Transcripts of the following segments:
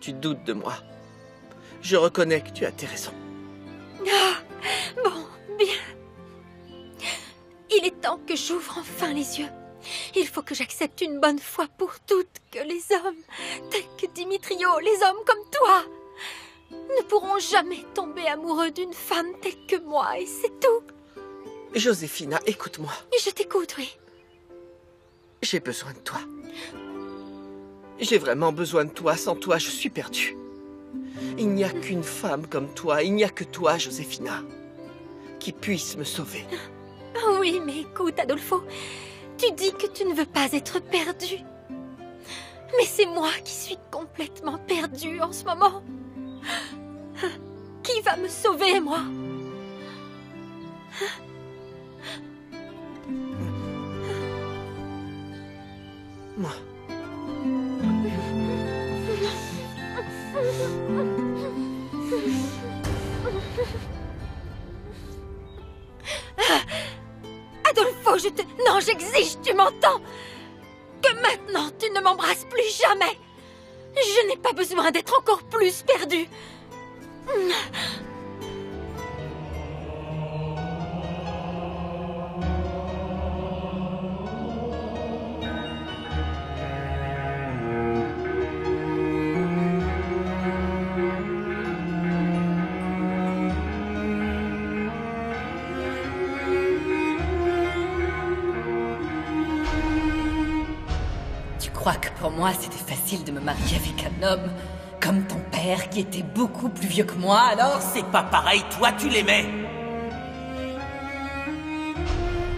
Tu doutes de moi. Je reconnais que tu as tes raisons. Ah, bon, bien. Il est temps que j'ouvre enfin les yeux. Il faut que j'accepte une bonne fois pour toutes que les hommes, tels que Dimitrio, les hommes comme toi, ne pourront jamais tomber amoureux d'une femme telle que moi, et c'est tout. Joséphina, écoute-moi. Je t'écoute, oui. J'ai besoin de toi. J'ai vraiment besoin de toi. Sans toi, je suis perdue. Il n'y a qu'une femme comme toi, il n'y a que toi, Joséphina, qui puisse me sauver. Oui, mais écoute, Adolfo, tu dis que tu ne veux pas être perdu. Mais c'est moi qui suis complètement perdue en ce moment. Qui va me sauver, moi? Moi. Adolfo, je te... Non, j'exige, tu m'entends? Que maintenant, tu ne m'embrasses plus jamais. Je n'ai pas besoin d'être encore plus perdue. Tu crois que pour moi, c'était facile de me marier avec un homme comme ton père qui était beaucoup plus vieux que moi, alors? C'est pas pareil, toi tu l'aimais.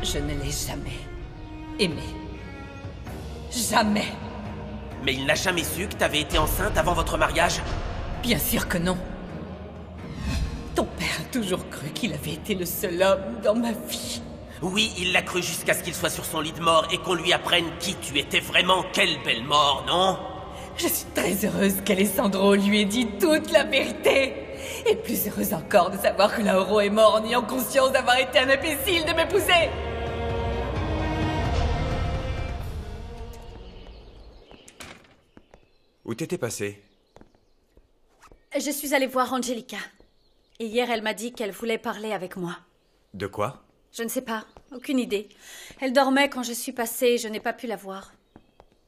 Je ne l'ai jamais aimé. Jamais. Mais il n'a jamais su que t'avais été enceinte avant votre mariage? Bien sûr que non. Ton père a toujours cru qu'il avait été le seul homme dans ma vie. Oui, il l'a cru jusqu'à ce qu'il soit sur son lit de mort et qu'on lui apprenne qui tu étais vraiment. Quelle belle mort, non? Je suis très heureuse qu'Alessandro lui ait dit toute la vérité. Et plus heureuse encore de savoir que Lauro est mort en ayant conscience d'avoir été un imbécile de m'épouser. Où t'étais passé? Je suis allée voir Angelica. Et hier, elle m'a dit qu'elle voulait parler avec moi. De quoi? Je ne sais pas, aucune idée. Elle dormait quand je suis passée et je n'ai pas pu la voir.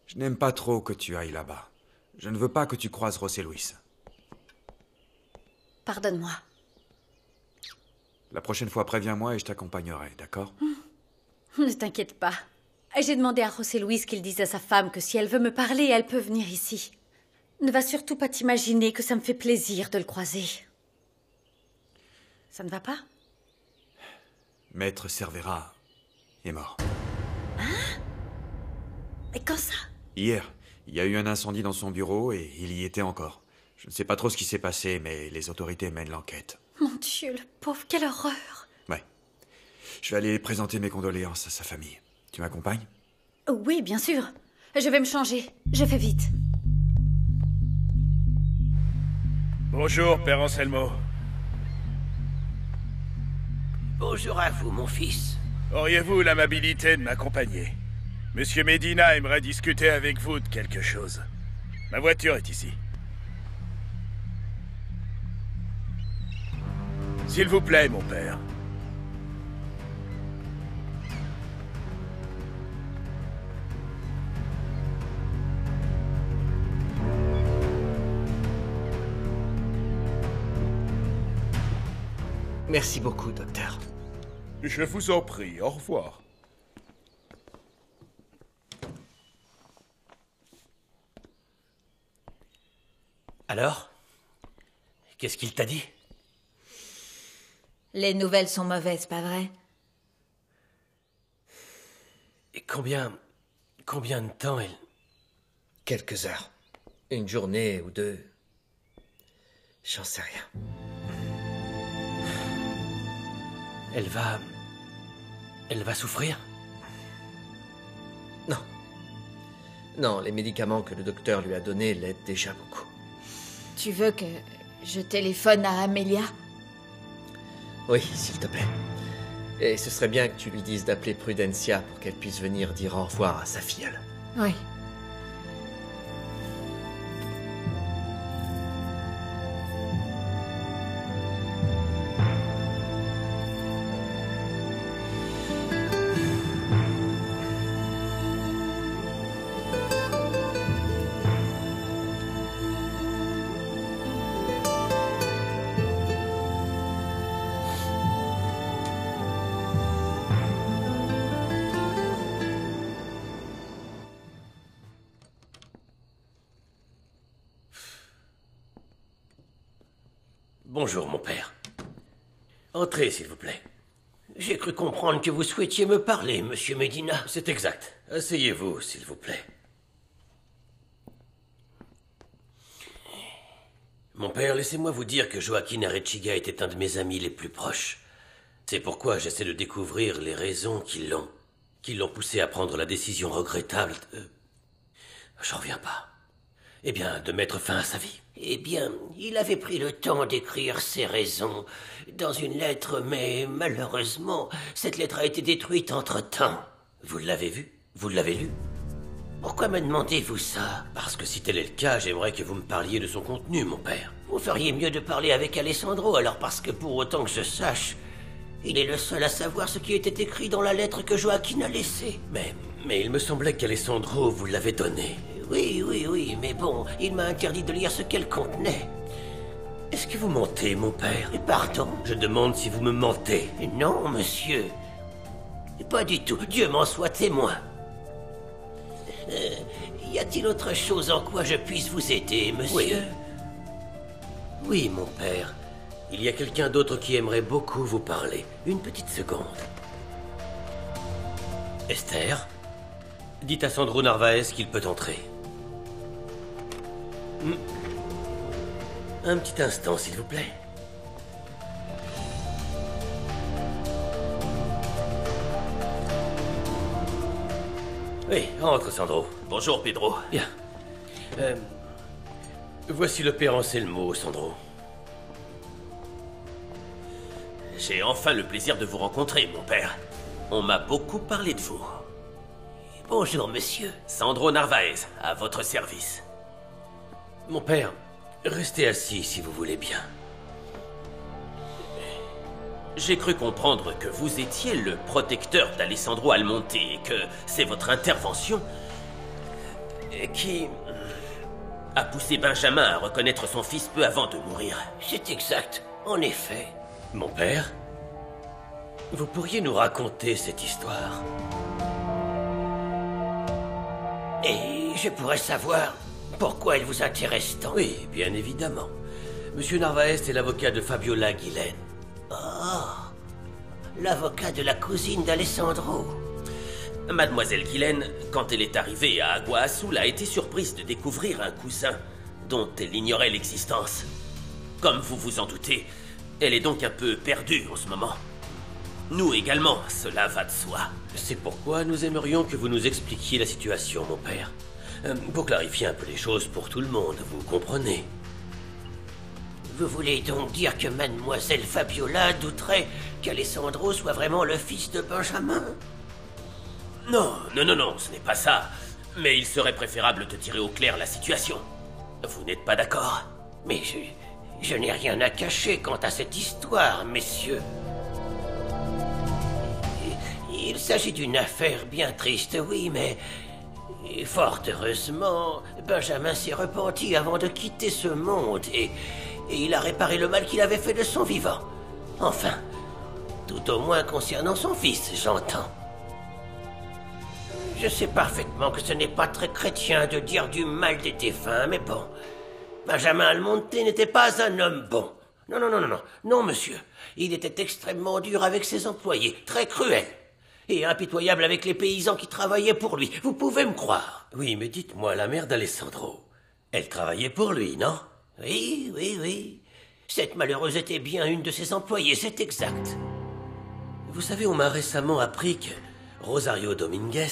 Je n'aime pas trop que tu ailles là-bas. Je ne veux pas que tu croises José Luis. Pardonne-moi. La prochaine fois, préviens-moi et je t'accompagnerai, d'accord? Ne t'inquiète pas. J'ai demandé à José Luis qu'il dise à sa femme que si elle veut me parler, elle peut venir ici. Ne va surtout pas t'imaginer que ça me fait plaisir de le croiser. Ça ne va pas? Maître Cervera est mort. Hein? Mais quand ça? Hier, il y a eu un incendie dans son bureau et il y était encore. Je ne sais pas trop ce qui s'est passé, mais les autorités mènent l'enquête. Mon Dieu, le pauvre, quelle horreur! Ouais. Je vais aller présenter mes condoléances à sa famille. Tu m'accompagnes? Oui, bien sûr. Je vais me changer. Je fais vite. Bonjour, Père Anselmo. Bonjour à vous, mon fils. Auriez-vous l'amabilité de m'accompagner? Monsieur Medina aimerait discuter avec vous de quelque chose. Ma voiture est ici. S'il vous plaît, mon père. Merci beaucoup, docteur. Je vous en prie, au revoir. Alors? Qu'est-ce qu'il t'a dit? Les nouvelles sont mauvaises, pas vrai? Et combien de temps elle... Quelques heures. Une journée ou deux. J'en sais rien. Elle va souffrir? Non. Non, les médicaments que le docteur lui a donnés l'aident déjà beaucoup. Tu veux que je téléphone à Amelia? Oui, s'il te plaît. Et ce serait bien que tu lui dises d'appeler Prudencia pour qu'elle puisse venir dire au revoir à sa filleule. Oui. Bonjour, mon père. Entrez, s'il vous plaît. J'ai cru comprendre que vous souhaitiez me parler, monsieur Medina. C'est exact. Asseyez-vous, s'il vous plaît. Mon père, laissez-moi vous dire que Joaquin Arechiga était un de mes amis les plus proches. C'est pourquoi j'essaie de découvrir les raisons qui l'ont poussé à prendre la décision regrettable de... J'en reviens pas. Eh bien, de mettre fin à sa vie. Eh bien, il avait pris le temps d'écrire ses raisons dans une lettre, mais malheureusement, cette lettre a été détruite entre-temps. Vous l'avez vue? Vous l'avez lue? Pourquoi me demandez-vous ça? Parce que si tel est le cas, j'aimerais que vous me parliez de son contenu, mon père. Vous feriez mieux de parler avec Alessandro, alors, parce que pour autant que je sache, il est le seul à savoir ce qui était écrit dans la lettre que Joaquin a laissée. Mais il me semblait qu'Alessandro vous l'avait donnée. Oui, mais bon, il m'a interdit de lire ce qu'elle contenait. Est-ce que vous mentez, mon père? Pardon? Je demande si vous me mentez. Non, monsieur. Pas du tout. Dieu m'en soit témoin. Y a-t-il autre chose en quoi je puisse vous aider, monsieur? Oui, mon père. Il y a quelqu'un d'autre qui aimerait beaucoup vous parler. Une petite seconde. Esther, dites à Sandro Narvaez qu'il peut entrer. Un petit instant, s'il vous plaît. Oui, entre, Sandro. Bonjour, Pedro. Bien. Voici le père Anselmo, Sandro. J'ai enfin le plaisir de vous rencontrer, mon père. On m'a beaucoup parlé de vous. Bonjour, monsieur. Sandro Narvaez, à votre service. Mon père, restez assis si vous voulez bien. J'ai cru comprendre que vous étiez le protecteur d'Alessandro Almonte et que c'est votre intervention qui a poussé Benjamin à reconnaître son fils peu avant de mourir. C'est exact, en effet. Mon père, vous pourriez nous raconter cette histoire? Et je pourrais savoir pourquoi elle vous intéresse tant? Oui, bien évidemment. Monsieur Narvaez est l'avocat de Fabiola Guillen. Oh, l'avocat de la cousine d'Alessandro. Mademoiselle Guillen, quand elle est arrivée à Agua Azul, a été surprise de découvrir un cousin dont elle ignorait l'existence. Comme vous vous en doutez, elle est donc un peu perdue en ce moment. Nous également, cela va de soi. C'est pourquoi nous aimerions que vous nous expliquiez la situation, mon père. Pour clarifier un peu les choses pour tout le monde, vous comprenez? Vous voulez donc dire que Mademoiselle Fabiola douterait qu'Alessandro soit vraiment le fils de Benjamin? Non, ce n'est pas ça. Mais il serait préférable de tirer au clair la situation. Vous n'êtes pas d'accord? Mais je n'ai rien à cacher quant à cette histoire, messieurs. Il s'agit d'une affaire bien triste, oui, mais... fort heureusement, Benjamin s'est repenti avant de quitter ce monde et il a réparé le mal qu'il avait fait de son vivant. Enfin, tout au moins concernant son fils, j'entends. Je sais parfaitement que ce n'est pas très chrétien de dire du mal des défunts, mais bon... Benjamin Almonte n'était pas un homme bon. Non, monsieur. Il était extrêmement dur avec ses employés, très cruel. Et impitoyable avec les paysans qui travaillaient pour lui. Vous pouvez me croire. Oui, mais dites-moi, la mère d'Alessandro, elle travaillait pour lui, non? Oui. Cette malheureuse était bien une de ses employées, c'est exact. Vous savez, on m'a récemment appris que Rosario Dominguez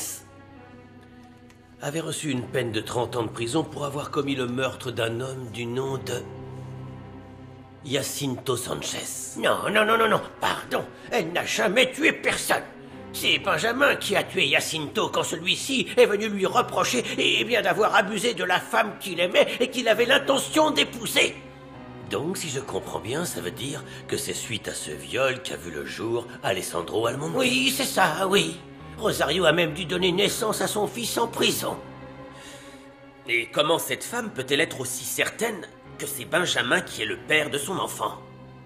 avait reçu une peine de 30 ans de prison pour avoir commis le meurtre d'un homme du nom de... Jacinto Sanchez. Non, pardon. Elle n'a jamais tué personne. C'est Benjamin qui a tué Jacinto quand celui-ci est venu lui reprocher bien d'avoir abusé de la femme qu'il aimait et qu'il avait l'intention d'épouser. Donc, si je comprends bien, ça veut dire que c'est suite à ce viol qu'a vu le jour Alessandro Almonte. Oui, c'est ça, oui. Rosario a même dû donner naissance à son fils en prison. Et comment cette femme peut-elle être aussi certaine que c'est Benjamin qui est le père de son enfant,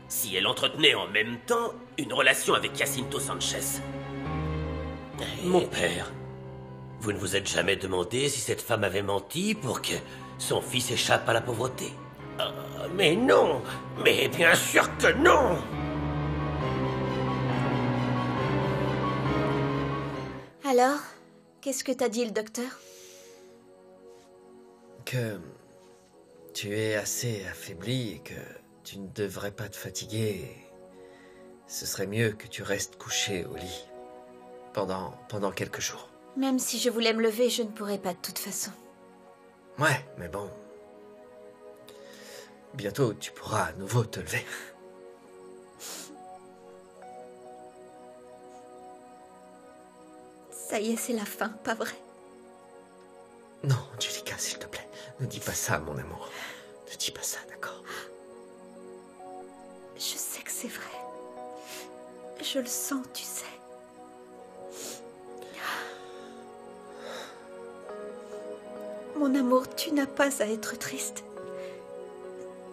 si elle entretenait en même temps une relation avec Jacinto Sanchez? Mon père, vous ne vous êtes jamais demandé si cette femme avait menti pour que son fils échappe à la pauvreté? Mais non! Mais bien sûr que non! Alors, qu'est-ce que t'a dit le docteur? Que tu es assez affaibli et que tu ne devrais pas te fatiguer. Ce serait mieux que tu restes couché au lit pendant quelques jours. Même si je voulais me lever, je ne pourrais pas de toute façon. Ouais, mais bon. Bientôt, tu pourras à nouveau te lever. Ça y est, c'est la fin, pas vrai? Non, Angelica, s'il te plaît. Ne dis pas ça, mon amour. Ne dis pas ça, d'accord? Je sais que c'est vrai. Je le sens, tu sais. Mon amour, tu n'as pas à être triste.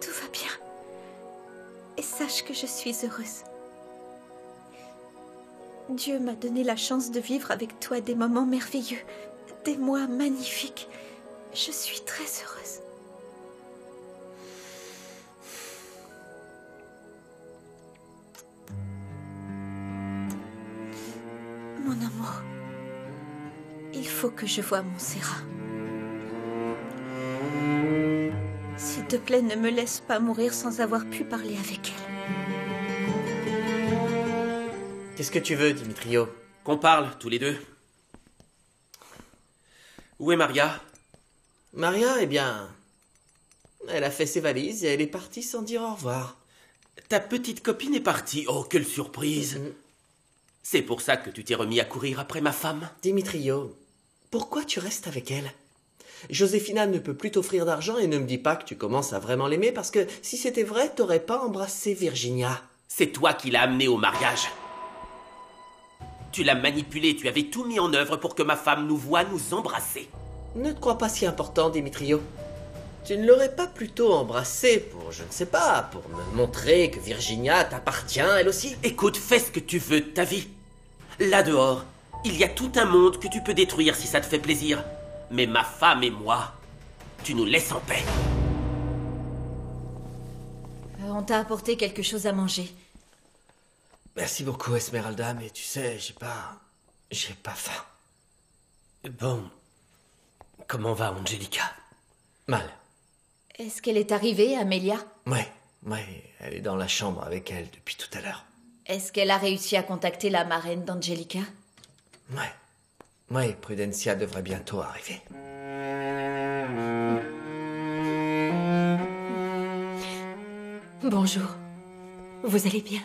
Tout va bien. Et sache que je suis heureuse. Dieu m'a donné la chance de vivre avec toi des moments merveilleux, des mois magnifiques. Je suis très heureuse. Mon amour, il faut que je voie Montserrat. S'il te plaît, ne me laisse pas mourir sans avoir pu parler avec elle. Qu'est-ce que tu veux, Dimitrio? Qu'on parle, tous les deux. Où est Maria? Maria, eh bien... Elle a fait ses valises et elle est partie sans dire au revoir. Ta petite copine est partie. Oh, quelle surprise! C'est pour ça que tu t'es remis à courir après ma femme? Dimitrio, pourquoi tu restes avec elle? Joséphina ne peut plus t'offrir d'argent et ne me dis pas que tu commences à vraiment l'aimer parce que si c'était vrai, t'aurais pas embrassé Virginia. C'est toi qui l'as amenée au mariage. Tu l'as manipulée, tu avais tout mis en œuvre pour que ma femme nous voie nous embrasser. Ne te crois pas si important, Dimitrio. Tu ne l'aurais pas plutôt embrassée pour, je ne sais pas, pour me montrer que Virginia t'appartient elle aussi? Écoute, fais ce que tu veux de ta vie. Là dehors, il y a tout un monde que tu peux détruire si ça te fait plaisir. Mais ma femme et moi, tu nous laisses en paix. On t'a apporté quelque chose à manger. Merci beaucoup, Esmeralda, mais tu sais, j'ai pas faim. Bon, comment va Angelica? Mal. Est-ce qu'elle est arrivée, Amelia? Ouais, elle est dans la chambre avec elle depuis tout à l'heure. Est-ce qu'elle a réussi à contacter la marraine d'Angelica? Ouais, Prudencia devrait bientôt arriver. Bonjour. Vous allez bien?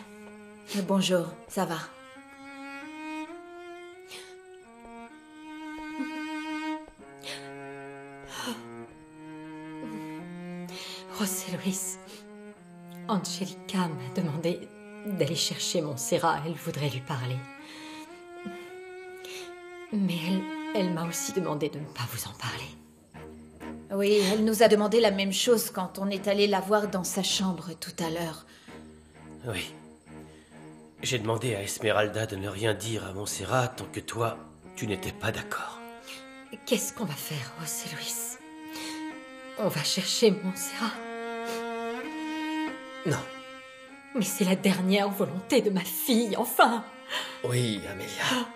Bonjour, ça va. José Luis, Angelica m'a demandé d'aller chercher Montserrat. Elle voudrait lui parler. Mais elle m'a aussi demandé de ne pas vous en parler. Oui, elle nous a demandé la même chose quand on est allé la voir dans sa chambre tout à l'heure. Oui. J'ai demandé à Esmeralda de ne rien dire à Montserrat tant que toi, tu n'étais pas d'accord. Qu'est-ce qu'on va faire, José Luis? On va chercher Montserrat? Non. Mais c'est la dernière volonté de ma fille, enfin! Oui, Amélia.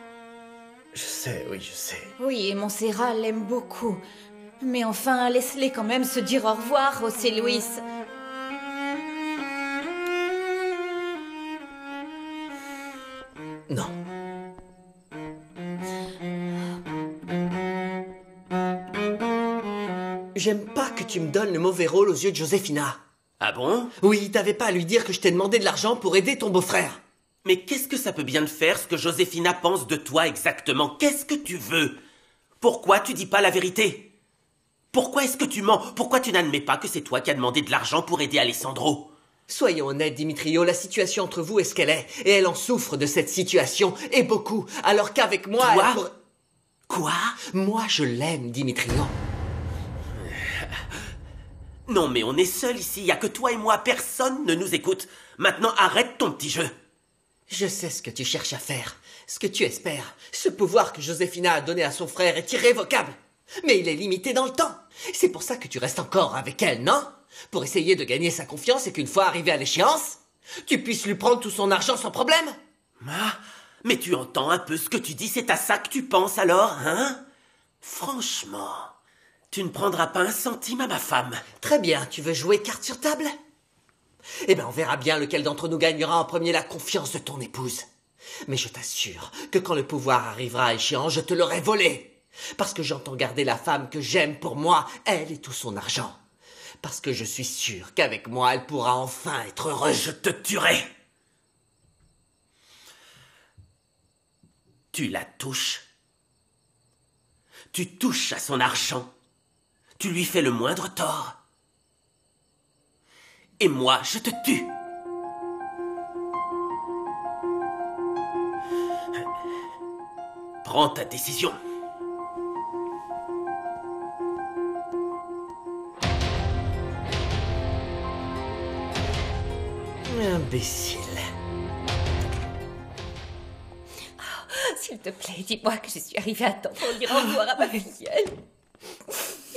Je sais, oui, je sais. Oui, et Montserrat l'aime beaucoup. Mais enfin, laisse-les quand même se dire au revoir, José Luis. Non. J'aime pas que tu me donnes le mauvais rôle aux yeux de Joséphina. Ah bon? Oui, t'avais pas à lui dire que je t'ai demandé de l'argent pour aider ton beau-frère. Mais qu'est-ce que ça peut bien te faire ce que Joséphina pense de toi exactement? Qu'est-ce que tu veux? Pourquoi tu dis pas la vérité? Pourquoi est-ce que tu mens? Pourquoi tu n'admets pas que c'est toi qui as demandé de l'argent pour aider Alessandro? Soyons honnêtes, Dimitrio, la situation entre vous est ce qu'elle est. Et elle en souffre de cette situation, et beaucoup. Alors qu'avec moi... Toi? Quoi? Moi, je l'aime, Dimitrio. Non, mais on est seuls ici, il y a que toi et moi, personne ne nous écoute. Maintenant, arrête ton petit jeu. Je sais ce que tu cherches à faire, ce que tu espères. Ce pouvoir que Joséphina a donné à son frère est irrévocable. Mais il est limité dans le temps. C'est pour ça que tu restes encore avec elle, non? Pour essayer de gagner sa confiance et qu'une fois arrivé à l'échéance, tu puisses lui prendre tout son argent sans problème. Ah, mais tu entends un peu ce que tu dis, c'est à ça que tu penses alors, hein? Franchement, tu ne prendras pas un centime à ma femme. Très bien, tu veux jouer carte sur table? Eh bien, on verra bien lequel d'entre nous gagnera en premier la confiance de ton épouse. Mais je t'assure que quand le pouvoir arrivera à échéance, je te l'aurai volé. Parce que j'entends garder la femme que j'aime pour moi, elle et tout son argent. Parce que je suis sûr qu'avec moi, elle pourra enfin être heureuse. Je te tuerai. Tu la touches. Tu touches à son argent. Tu lui fais le moindre tort. Et moi, je te tue. Prends ta décision. Imbécile. S'il te plaît, dis-moi que je suis arrivée à temps pour dire au revoir à ma filleule.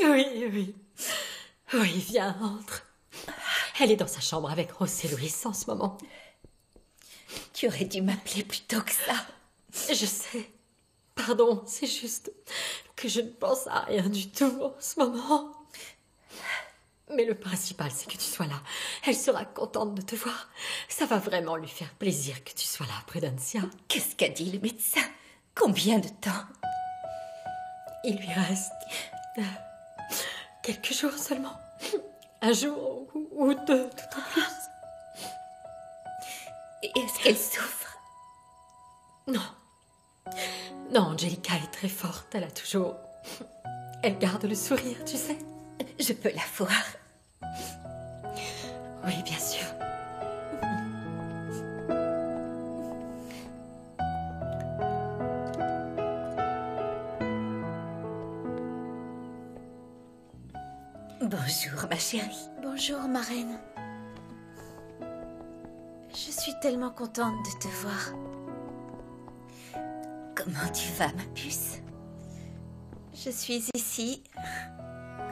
Oui. Oui, viens, entre. Elle est dans sa chambre avec Rose et Louis en ce moment. Tu aurais dû m'appeler plus tôt que ça. Je sais. Pardon, c'est juste que je ne pense à rien du tout en ce moment. Mais le principal, c'est que tu sois là. Elle sera contente de te voir. Ça va vraiment lui faire plaisir que tu sois là, Prudencia. Qu'est-ce qu'a dit le médecin? Combien de temps? Il lui reste quelques jours seulement. Un jour ou deux, tout au plus. Et est-ce qu'elle souffre? Non, Angelica est très forte. Elle garde le sourire, tu sais. Je peux la voir. Oui, bien sûr. Bonjour, ma chérie. Bonjour, ma reine. Je suis tellement contente de te voir. Comment tu vas, ma puce? Je suis ici,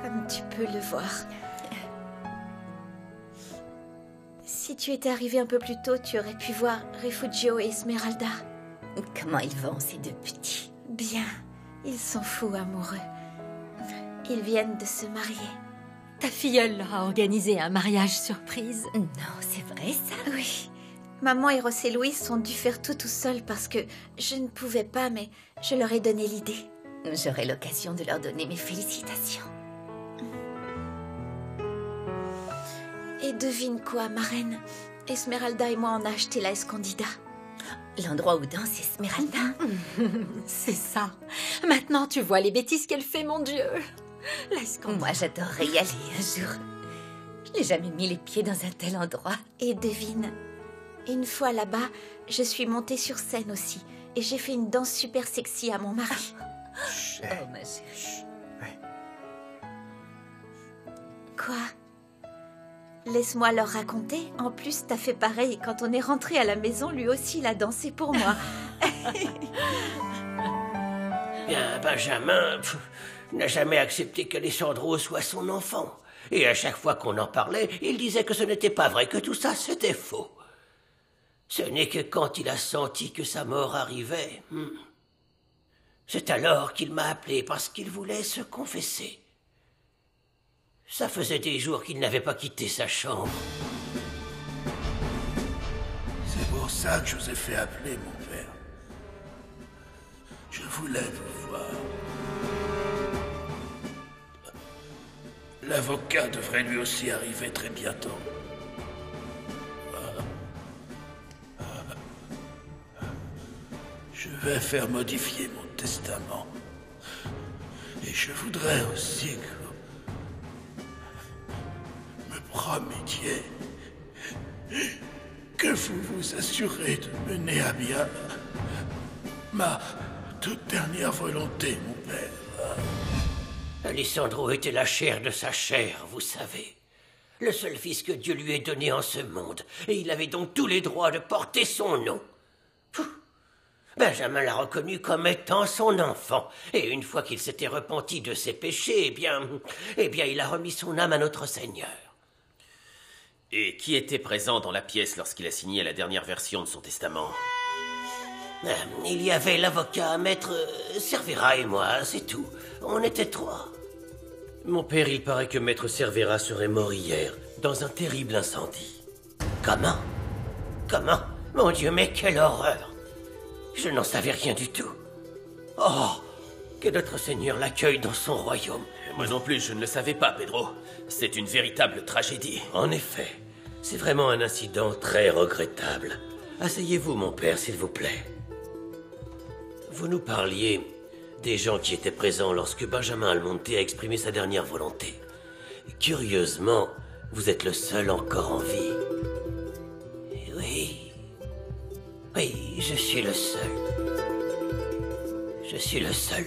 comme tu peux le voir. Si tu étais arrivé un peu plus tôt, tu aurais pu voir Refugio et Esmeralda. Comment ils vont, ces deux petits? Bien, ils sont fous amoureux. Ils viennent de se marier. Ta filleule leur a organisé un mariage surprise. Non, c'est vrai ça? Oui. Maman et Ross et Louise ont dû faire tout seuls parce que je ne pouvais pas, mais je leur ai donné l'idée. J'aurai l'occasion de leur donner mes félicitations. Et devine quoi, ma reine? Esmeralda et moi, on a acheté la Escondida. L'endroit où danse Esmeralda? C'est ça. Maintenant, tu vois les bêtises qu'elle fait, mon Dieu. Moi, j'adorerais y aller un jour. Je n'ai jamais mis les pieds dans un tel endroit. Et devine, une fois là-bas, je suis montée sur scène aussi. Et j'ai fait une danse super sexy à mon mari. Oh, ma chérie. Quoi? Laisse-moi leur raconter. En plus, t'as fait pareil. Quand on est rentré à la maison, lui aussi, il a dansé pour moi. Bien, Benjamin n'a jamais accepté qu'Alessandro soit son enfant. Et à chaque fois qu'on en parlait, il disait que ce n'était pas vrai, que tout ça, c'était faux. Ce n'est que quand il a senti que sa mort arrivait... C'est alors qu'il m'a appelé parce qu'il voulait se confesser. Ça faisait des jours qu'il n'avait pas quitté sa chambre. C'est pour ça que je vous ai fait appeler, mon père. Je voulais vous voir. L'avocat devrait lui aussi arriver très bientôt. Je vais faire modifier mon testament. Et je voudrais aussi que vous me promettiez que vous vous assurez de mener à bien ma toute dernière volonté, mon père. Alessandro était la chair de sa chair, vous savez. Le seul fils que Dieu lui ait donné en ce monde. Et il avait donc tous les droits de porter son nom. Benjamin l'a reconnu comme étant son enfant. Et une fois qu'il s'était repenti de ses péchés, eh bien, il a remis son âme à notre Seigneur. Et qui était présent dans la pièce lorsqu'il a signé la dernière version de son testament? Il y avait l'avocat, maître Cervera et moi, c'est tout. On était 3. Mon père, il paraît que maître Cervera serait mort hier, dans un terrible incendie. Comment? Comment? Mon Dieu, mais quelle horreur! Je n'en savais rien du tout. Oh, que notre Seigneur l'accueille dans son royaume. Moi non plus, je ne le savais pas, Pedro. C'est une véritable tragédie. En effet, c'est vraiment un incident très regrettable. Asseyez-vous, mon père, s'il vous plaît. Vous nous parliez des gens qui étaient présents lorsque Benjamin Almonte a exprimé sa dernière volonté. Curieusement, vous êtes le seul encore en vie. Oui. Oui, je suis le seul. Je suis le seul.